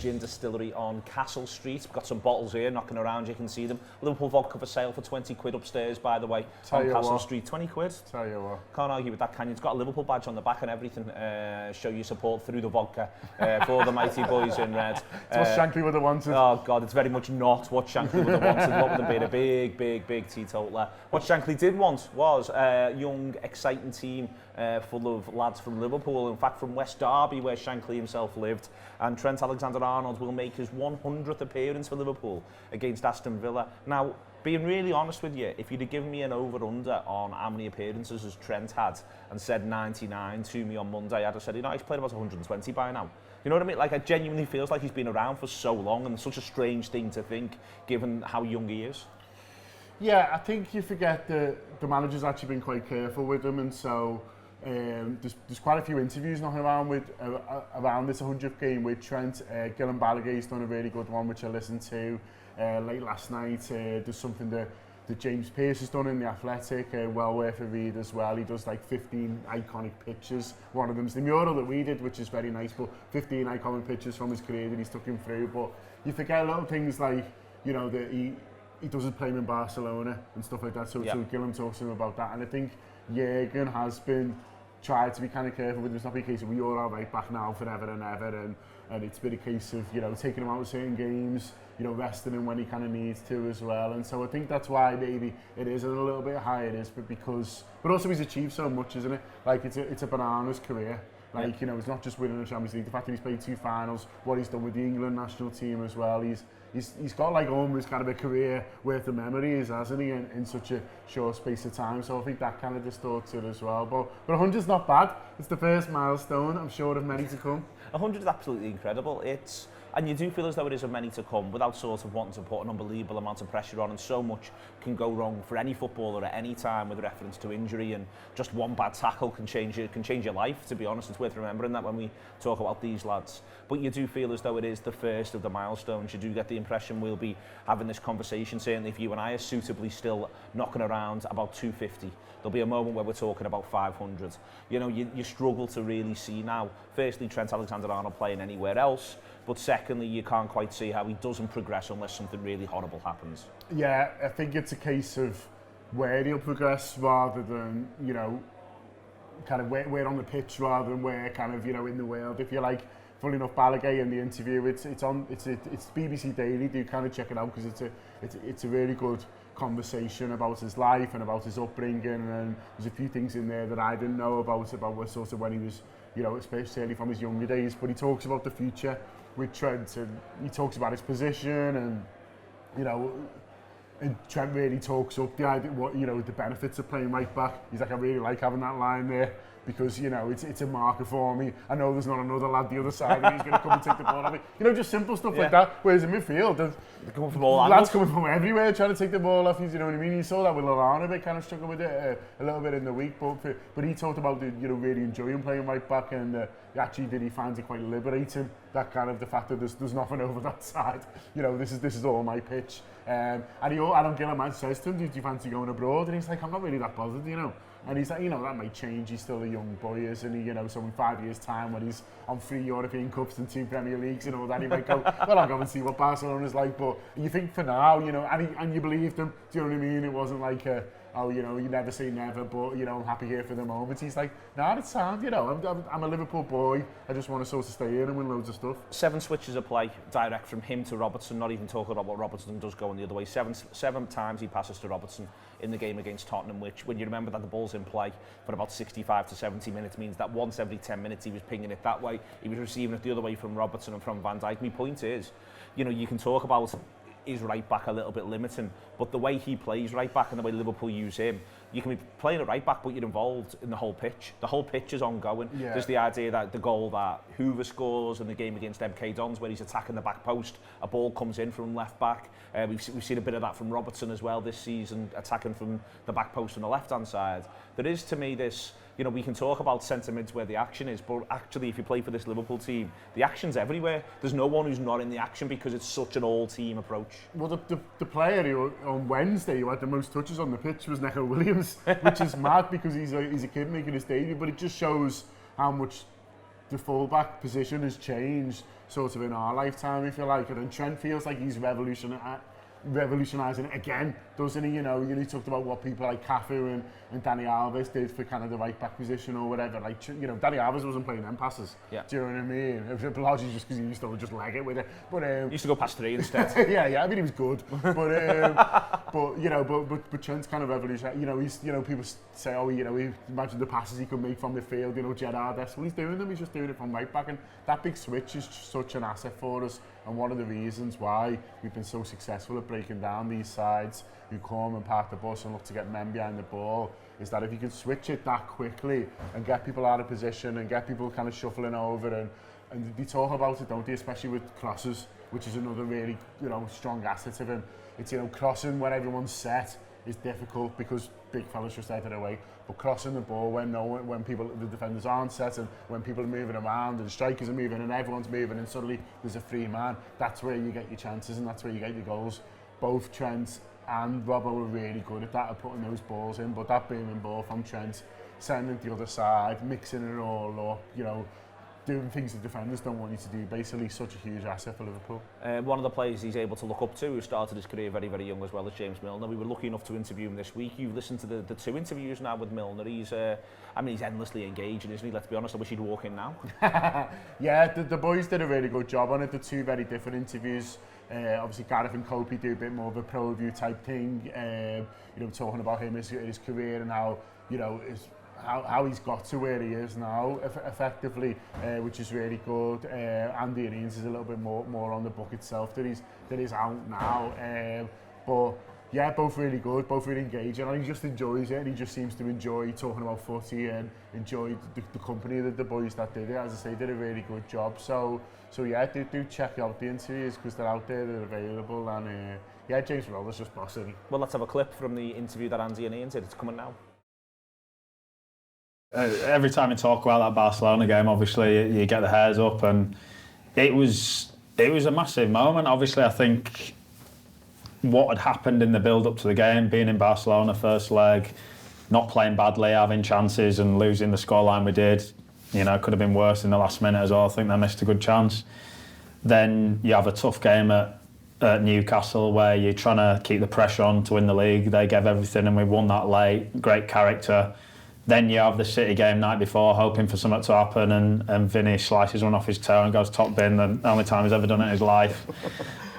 Gin Distillery on Castle Street. We've got some bottles here knocking around, you can see them. Liverpool vodka for sale for 20 quid upstairs, by the way, on Castle Street. 20 quid? Tell you what. Can't argue with that, can you? It's got a Liverpool badge on the back and everything. Show your support through the vodka for the mighty boys in red. It's what Shankly would have wanted. Oh God, it's very much not what Shankly would have wanted. What would have been a big teetotaler. What Shankly did want was a young, exciting team full of lads from Liverpool, in fact from West Derby, where Shankly himself lived. And Trent Alexander-Arnold will make his 100th appearance for Liverpool against Aston Villa. Now, being really honest with you, if you'd have given me an over-under on how many appearances as Trent had and said 99 to me on Monday, I'd have said, he's played about 120 by now. You know what I mean? Like, it genuinely feels like he's been around for so long, and it's such a strange thing to think, given how young he is. Yeah, I think you forget that the manager's actually been quite careful with him, and so there's quite a few interviews knocking around around this 100th game with Trent. Gillan Ballagher's done a really good one, which I listened to late last night. There's something that James Pearce has done in The Athletic, well worth a read as well. He does like 15 iconic pictures. One of them's the mural that we did, which is very nice, but 15 iconic pictures from his career that he's took him through. But you forget little things like, that he doesn't play him in Barcelona and stuff like that, so Gillan talks to him about that. And I think Jurgen has been tried to be kind of careful with him. It's not be a case of you're all right back now forever and ever, and it's been a case of taking him out of certain games, resting him when he kind of needs to as well. And so I think that's why maybe it is a little bit higher, but also he's achieved so much, isn't it? Like it's a bananas career. Like, it's not just winning the Champions League, the fact that he's played 2 finals, what he's done with the England national team as well. He's got like almost kind of a career worth of memories, hasn't he, in such a short space of time. So I think that kind of distorts it as well. But 100's not bad. It's the first milestone, I'm sure, of many to come. 100 is absolutely incredible. And you do feel as though it is of many to come, without sort of wanting to put an unbelievable amount of pressure on, and so much can go wrong for any footballer at any time with reference to injury, and just one bad tackle can change your life, to be honest. It's worth remembering that when we talk about these lads. But you do feel as though it is the first of the milestones. You do get the impression we'll be having this conversation, certainly if you and I are suitably still knocking around about 250. There'll be a moment where we're talking about 500. You struggle to really see now, firstly, Trent Alexander-Arnold playing anywhere else, but secondly, you can't quite see how he doesn't progress unless something really horrible happens. Yeah, I think it's a case of where he'll progress rather than, kind of where on the pitch rather than where kind of, in the world. If you like, funny enough, Ballagher in the interview, it's BBC Daily, do kind of check it out, because it's a really good conversation about his life and about his upbringing, and there's a few things in there that I didn't know about sort of when he was, especially from his younger days. But he talks about the future with Trent, and he talks about his position, and Trent really talks up the idea, the benefits of playing right back. He's like, I really like having that line there, because it's a marker for me. I know there's not another lad the other side and he's going to come and take the ball off me. Just simple stuff like that. Whereas in midfield, they're coming from all lads coming from everywhere trying to take the ball off you. You know what I mean? You saw that with Lallana, bit kind of struggle with it a little bit in the week, but he talked about really enjoying playing right back, and actually he finds it quite liberating, that kind of the fact that there's nothing over that side. This is all my pitch. And Adam Gillan says to him, do you fancy going abroad? And he's like, I'm not really that bothered, And he's like, that might change. He's still a young boy, isn't he? So in 5 years' time, when he's on 3 European Cups and 2 Premier Leagues and all that, he might go, well, I'll go and see what Barcelona's like. But you think for now, and you believed him. Do you know what I mean? It wasn't like you never say never, but, I'm happy here for the moment. He's like, it's sound, I'm a Liverpool boy. I just want to sort of stay in and win loads of stuff. 7 switches of play, direct from him to Robertson, not even talking about what Robertson does going the other way. Seven times he passes to Robertson in the game against Tottenham, which, when you remember that the ball's in play for about 65 to 70 minutes, means that once every 10 minutes he was pinging it that way. He was receiving it the other way from Robertson and from Van Dijk. My point is, you can talk about his right back a little bit limiting, but the way he plays right back and the way Liverpool use him, you can be playing at right back, but you're involved in the whole pitch. The whole pitch is ongoing. Yeah. There's the idea that the goal that Hoover scores in the game against MK Dons, where he's attacking the back post, a ball comes in from left back. We've seen a bit of that from Robertson as well this season, attacking from the back post on the left-hand side. There is, to me, this, we can talk about centre mids where the action is, but actually, if you play for this Liverpool team, the action's everywhere. There's no one who's not in the action because it's such an all-team approach. Well, the player who, on Wednesday who had the most touches on the pitch was Neco Williams, which is mad because he's a kid making his debut, but it just shows how much the full-back position has changed sort of in our lifetime, if you like, and Trent feels like he's revolutionising it again, doesn't he? You know, he talked about what people like Cafu and Dani Alves did for kind of the right-back position or whatever. Like, you know, Dani Alves wasn't playing them passes. Yeah. Do you know what I mean? It was largely just because he used to just leg it with it. But he used to go past 3 instead. yeah. I mean, he was good. But you know, but Trent's kind of revolutionary. You know, people say, oh, you know, imagine the passes he could make from midfield. You know, Gerrard-esque. Well, he's doing them. He's just doing it from right back, and that big switch is such an asset for us. And one of the reasons why we've been so successful at breaking down these sides who come and park the bus and look to get men behind the ball is that if you can switch it that quickly and get people out of position and get people kind of shuffling over and they talk about it, don't they, especially with crosses, which is another really, you know, strong asset of him. It's, you know, crossing when everyone's set is difficult because big fellas just head it away. But crossing the ball when the defenders aren't set and when people are moving around and strikers are moving and everyone's moving and suddenly there's a free man, that's where you get your chances and that's where you get your goals. Both Trent and Robbo were really good at that, at putting those balls in, but that Birmingham ball from Trent, sending it the other side, mixing it all up, you know, doing things the defenders don't want you to do, basically such a huge asset for Liverpool. One of the players he's able to look up to, who started his career very, very young as well, as James Milner. We were lucky enough to interview him this week. You've listened to the 2 interviews now with Milner. He's endlessly engaging, isn't he? Let's be honest, I wish he'd walk in now. Yeah, the boys did a really good job on it. The 2 very different interviews. Obviously Gareth and Kopi do a bit more of a pro review type thing, you know, talking about him, his career and how, you know, how he's got to where he is now, effectively, which is really good. Andy and Ian's is a little bit more on the book itself that is out now. But yeah, both really good, both really engaging, and he just enjoys it, and he just seems to enjoy talking about footy and enjoy the company that the boys that did it, as I say, did a really good job. So yeah, do check out the interviews because they're out there, they're available, and yeah, James Milner's just bossing. Well, let's have a clip from the interview that Andy and Ian did. It's coming now. Every time you talk about that Barcelona game, obviously you get the hairs up, and it was a massive moment. Obviously, I think what had happened in the build-up to the game, being in Barcelona first leg, not playing badly, having chances and losing the scoreline we did, you know, could have been worse in the last minute as well. I think they missed a good chance. Then you have a tough game at Newcastle where you're trying to keep the pressure on to win the league. They gave everything and we won that late. Great character. Then you have the City game night before, hoping for something to happen, and Vinny slices one off his toe and goes top bin, the only time he's ever done it in his life.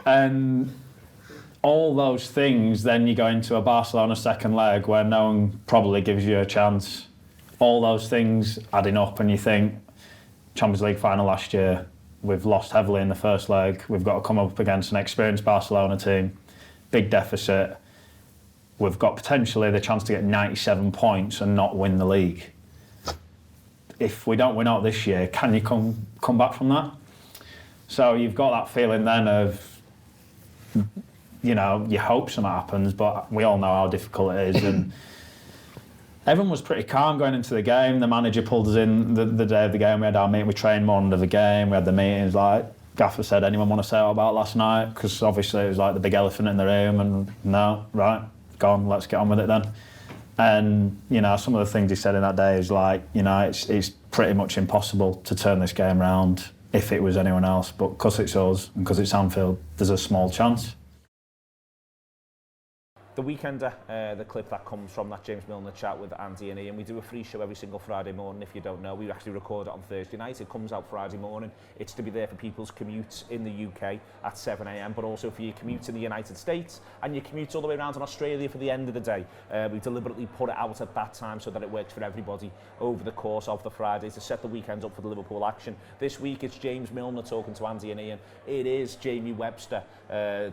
And all those things, then you go into a Barcelona second leg where no one probably gives you a chance. All those things adding up, and you think, Champions League final last year, we've lost heavily in the first leg, we've got to come up against an experienced Barcelona team, big deficit. We've got potentially the chance to get 97 points and not win the league. If we don't win out this year, can you come back from that? So you've got that feeling then of, you know, you hope something happens, but we all know how difficult it is. And everyone was pretty calm going into the game. The manager pulled us in the day of the game. We had our meeting, we trained more under the game. We had the meetings, like Gaffer said, anyone want to say about last night? Because obviously it was like the big elephant in the room, and no, right, gone, let's get on with it then. And, you know, some of the things he said in that day is like, you know, it's pretty much impossible to turn this game around if it was anyone else, but because it's us and because it's Anfield, there's a small chance. The Weekender, the clip that comes from that James Milner chat with Andy and Ian. We do a free show every single Friday morning, if you don't know. We actually record it on Thursday night. It comes out Friday morning. It's to be there for people's commutes in the UK at 7 a.m, but also for your commutes in the United States and your commutes all the way around in Australia for the end of the day. We deliberately put it out at that time so that it works for everybody over the course of the Friday to set the weekends up for the Liverpool action. This week it's James Milner talking to Andy and Ian. It is Jamie Webster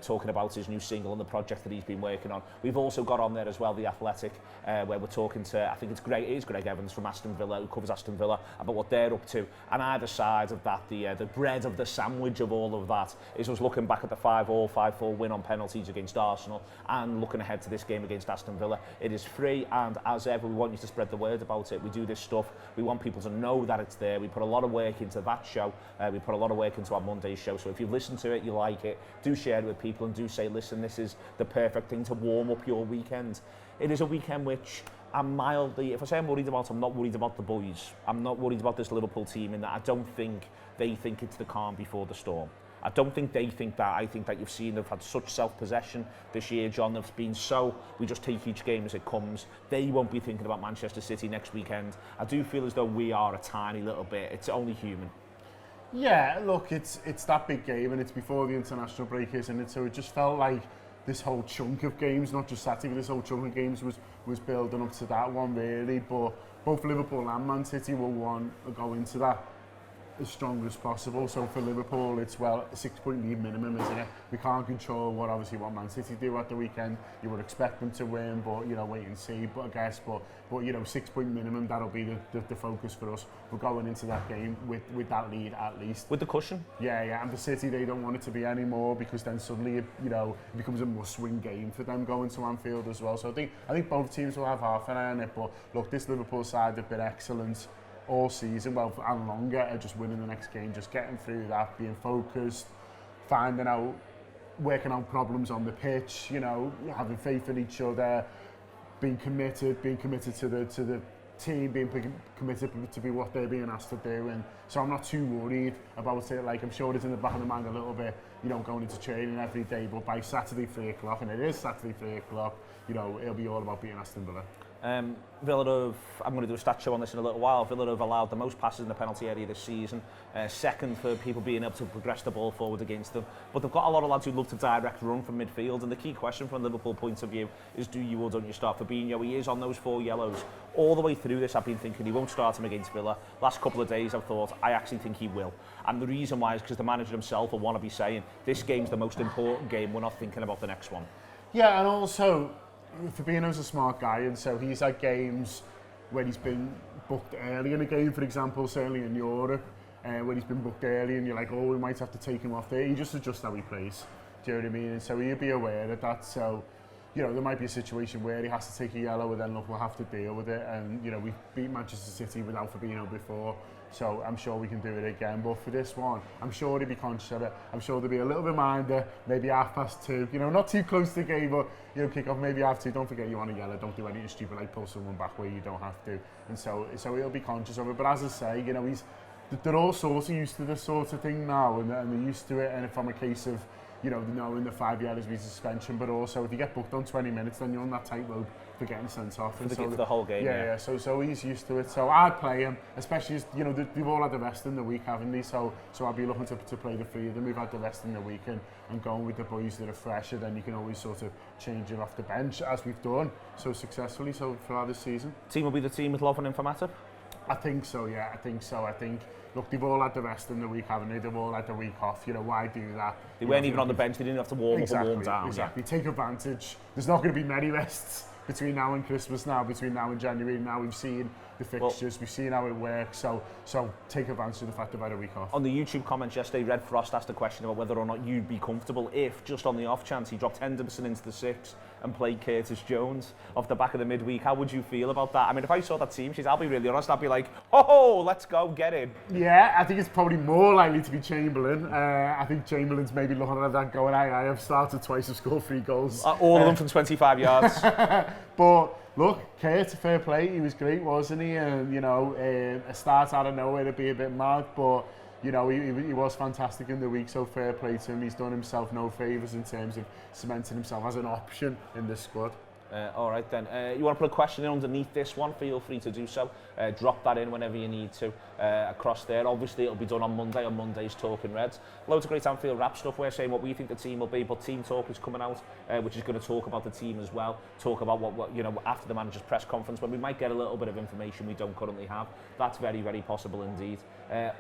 talking about his new single and the project that he's been working on. We've also got on there as well The Athletic, where we're talking to, I think it is Greg Evans from Aston Villa, who covers Aston Villa, about what they're up to. And either side of that, the bread of the sandwich of all of that is us looking back at the 5-4 win on penalties against Arsenal and looking ahead to this game against Aston Villa. It is free, and as ever, we want you to spread the word about it. We do this stuff. We want people to know that it's there. We put a lot of work into that show. We put a lot of work into our Monday show. So if you listen to it, you like it, do share it with people and do say, listen, this is the perfect thing to warm warm up your weekend. It is a weekend which I'm mildly, if I say I'm worried about, I'm not worried about the boys. I'm not worried about this Liverpool team in that I don't think they think it's the calm before the storm. I don't think they think that. I think that you've seen they've had such self-possession this year, John. They've been so, we just take each game as it comes. They won't be thinking about Manchester City next weekend. I do feel as though we are a tiny little bit. It's only human. Yeah, look, it's that big game and it's before the international break, isn't it? So it just felt like this whole chunk of games, not just Saturday, but this whole chunk of games was building up to that one really. But both Liverpool and Man City will want to go into that as strong as possible. So for Liverpool, it's, well, a 6-point lead minimum, isn't it? We can't control what Man City do at the weekend. You would expect them to win, but, you know, wait and see. But I guess, but you know, 6-point minimum, that'll be the focus for us. We're going into that game with that lead at least. With the cushion? Yeah. And for City, they don't want it to be any more, because then suddenly, you know, it becomes a must-win game for them going to Anfield as well. So I think both teams will have half an eye on it. But look, this Liverpool side have been excellent all season, well, and longer, at just winning the next game, just getting through that, being focused, finding out, working out problems on the pitch, you know, having faith in each other, being committed to the team, being committed to be what they're being asked to do. And so I'm not too worried about it. Like, I'm sure it's in the back of the mind a little bit, you know, going into training every day, but by Saturday 3 o'clock, and it is Saturday 3 o'clock, you know, it'll be all about beating Aston Villa. Villa have, I'm going to do a stat show on this in a little while, Villa have allowed the most passes in the penalty area this season, second for people being able to progress the ball forward against them. But they've got a lot of lads who love to direct run from midfield, and the key question from a Liverpool point of view is, do you or don't you start Fabinho? He is on those 4 yellows. All the way through this, I've been thinking he won't start him against Villa. Last couple of days, I've thought, I actually think he will. And the reason why is because the manager himself will want to be saying, this game's the most important game, we're not thinking about the next one. Yeah, and also, Fabinho's a smart guy, and so he's had games when he's been booked early in a game, for example, certainly in Europe, when he's been booked early and you're like, oh, we might have to take him off there. He just adjusts how he plays. Do you know what I mean? And so he'll be aware of that. So, you know, there might be a situation where he has to take a yellow, and then look, we'll have to deal with it. And, you know, we've beat Manchester City without Fabinho before, so I'm sure we can do it again. But for this one, I'm sure he'll be conscious of it. I'm sure there'll be a little reminder, maybe 2:30, you know, not too close to the game, but, you know, kick off maybe 2:30. Don't forget you want to yellow, don't do anything stupid like pull someone back where you don't have to. And so he'll be conscious of it. But as I say, you know, they're all sort of used to this sort of thing now, and they're used to it. And from a case of, you know, knowing the 5 yellows means suspension, but also if you get booked on 20 minutes, then you're on that tightrope for getting sent off. And so the whole game, yeah. So he's used to it. So I'd play him, especially as, you know, they've all had the rest in the week, haven't they? So I'd be looking to play the 3 of them. We've had the rest in the week, and going with the boys that are fresher, then you can always sort of change it off the bench, as we've done so successfully so far this season. Team will be the team with Lovren and Matip? I think so, yeah. I think, look, they've all had the rest in the week, haven't they? They've all had the week off. You know, why do that? They weren't even on the bench. They didn't have to warm up and warm down. Exactly. Take advantage. There's not going to be many rests between now and Christmas now, between now and January. Now we've seen the fixtures, we've seen how it works, so take advantage of the fact they've had a week off. On the YouTube comments yesterday, Red Frost asked a question about whether or not you'd be comfortable if, just on the off chance, he dropped Henderson into the 6 and played Curtis Jones off the back of the midweek. How would you feel about that? I mean, if I saw that team sheet, I'll be really honest, I'd be like, oh, let's go, get in. Yeah, I think it's probably more likely to be Chamberlain. I think Chamberlain's maybe looking at that going, I have started twice, I've scored 3 goals. All of them from 25 yards. But look, Kurt, fair play, he was great, wasn't he? And, you know, a start out of nowhere to be a bit mad, but, you know, he was fantastic in the week, so fair play to him. He's done himself no favours in terms of cementing himself as an option in this squad. All right then, you want to put a question in underneath this one, feel free to do so. Drop that in whenever you need to across there. Obviously it'll be done on Monday, on Monday's Talking Reds. Loads of great Anfield wrap stuff. We're saying what we think the team will be, but Team Talk is coming out, which is going to talk about the team as well. Talk about what you know, after the manager's press conference, when we might get a little bit of information we don't currently have. That's very, very possible indeed.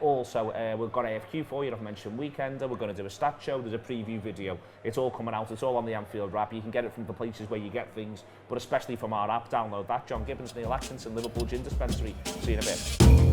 Also, we've got AFQ for you, I've mentioned Weekender. We're going to do a stat show, there's a preview video. It's all coming out, it's all on the Anfield wrap. You can get it from the places where you get things, but especially from our app. Download that. John Gibbons, Neil Atkinson, Liverpool Gin Distillery. See you in a bit.